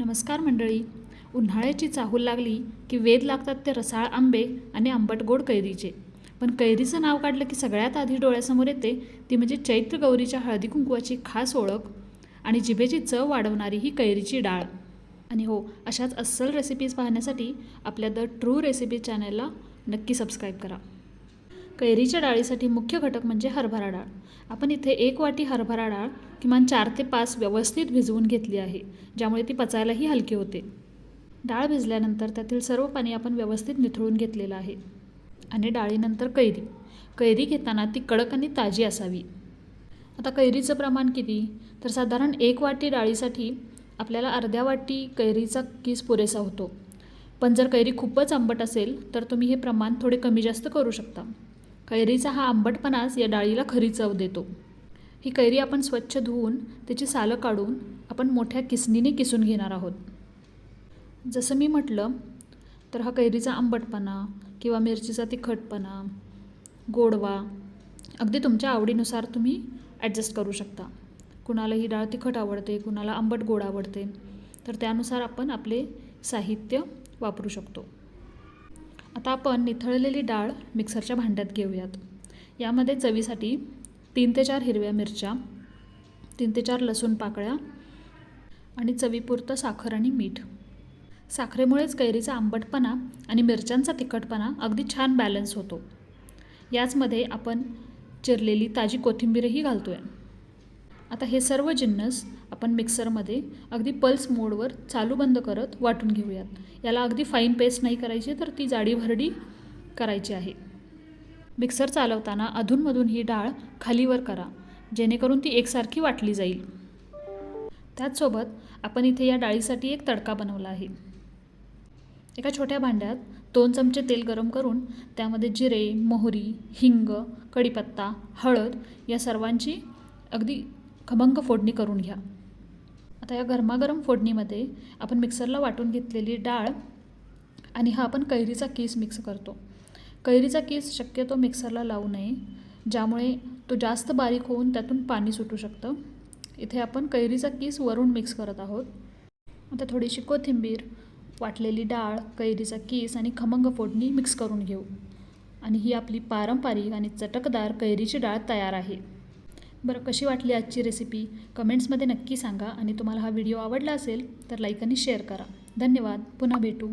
नमस्कार मंडळी. उन्हाळ्याची चाहूल लागली की वेध लागतात ते रसाळ आंबे आणि आंबट गोड कैरीचे. पण कैरीचं नाव काढलं की सगळ्यात आधी डोळ्यासमोर येते ती म्हणजे चैत्र गौरीच्या हळदी कुंकवाची खास ओळख आणि जिभेची चव वाढवणारी ही कैरीची डाळ. आणि हो, अशाच अस्सल रेसिपीज पाहण्यासाठी आपल्या द ट्रू रेसिपी चॅनलला नक्की सबस्क्राईब करा. कैरीच्या डाळीसाठी मुख्य घटक म्हणजे हरभरा डाळ. आपण इथे 1 वाटी हरभरा डाळ किमान 4 ते 5 व्यवस्थित भिजवून घेतली आहे, ज्यामुळे ती पचायलाही हलकी होते. डाळ भिजल्यानंतर त्यातील सर्व पाणी आपण व्यवस्थित निथळून घेतलेलं आहे. आणि डाळीनंतर कैरी. कैरी घेताना ती कडक आणि ताजी असावी. आता कैरीचं प्रमाण किती? तर साधारण 1 वाटी डाळीसाठी आपल्याला अर्ध्या वाटी कैरीचा किस पुरेसा होतो. पण जर कैरी खूपच आंबट असेल तर तुम्ही हे प्रमाण थोडे कमी जास्त करू शकता. कैरीचा हा आंबटपणाच या डाळीला खरी चव देतो. ही कैरी आपण स्वच्छ धुवून त्याची सालं काढून आपण मोठ्या किसणीने किसून घेणार आहोत. जसं मी म्हटलं तर हा कैरीचा आंबटपणा किंवा मिरचीचा तिखटपणा, गोडवा अगदी तुमच्या आवडीनुसार तुम्ही ॲडजस्ट करू शकता. कुणाला ही डाळ तिखट आवडते, कुणाला आंबट गोड आवडते, तर त्यानुसार आपण आपले साहित्य वापरू शकतो. आता आपण निथळलेली डाळ मिक्सरच्या भांड्यात घेऊयात. यामध्ये चवीसाठी 3 ते 4 हिरव्या मिरच्या, 3 ते 4 लसूण पाकळ्या आणि चवीपुरतं साखर आणि मीठ. साखरेमुळेच कैरीचा आंबटपणा आणि मिरच्यांचा तिखटपणा अगदी छान बॅलन्स होतो. याचमध्ये आपण चिरलेली ताजी कोथिंबीरही घालतो आहे. आता हे सर्व जिन्नस आपण मिक्सरमध्ये अगदी पल्स मोडवर चालू बंद करत वाटून घेऊयात. याला अगदी फाईन पेस्ट नाही करायची, तर ती जाडीभरडी करायची आहे. मिक्सर चालवताना अधूनमधून ही डाळ खालीवर करा, जेणेकरून ती एकसारखी वाटली जाईल. त्याचसोबत आपण इथे या डाळीसाठी एक तडका बनवला आहे. एका छोट्या भांड्यात 2 चमचे तेल गरम करून त्यामध्ये जिरे, मोहरी, हिंग, कढीपत्ता, हळद या सर्वांची अगदी खमंग फोडणी करून घ्या. आता या गरमागरम फोडणीमध्ये आपण मिक्सरला वाटून घेतलेली डाळ आणि हा आपण कैरीचा किस मिक्स करतो. कैरीचा किस शक्यतो मिक्सरला लावू नये, ज्यामुळे तो जास्त बारीक होऊन त्यातून पाणी सुटू शकतं. इथे आपण कैरीचा किस वरून मिक्स करत आहोत. आता थोडीशी कोथिंबीर, वाटलेली डाळ, कैरीचा किस आणि खमंग फोडणी मिक्स करून घेऊ. आणि ही आपली पारंपरिक आणि चटकदार कैरीची डाळ तयार आहे. बरं, कशी वाटली आजची रेसिपी कमेंट्समध्ये नक्की सांगा. आणि तुम्हाला हा व्हिडिओ आवडला असेल तर लाईक आणि शेअर करा. धन्यवाद. पुन्हा भेटू.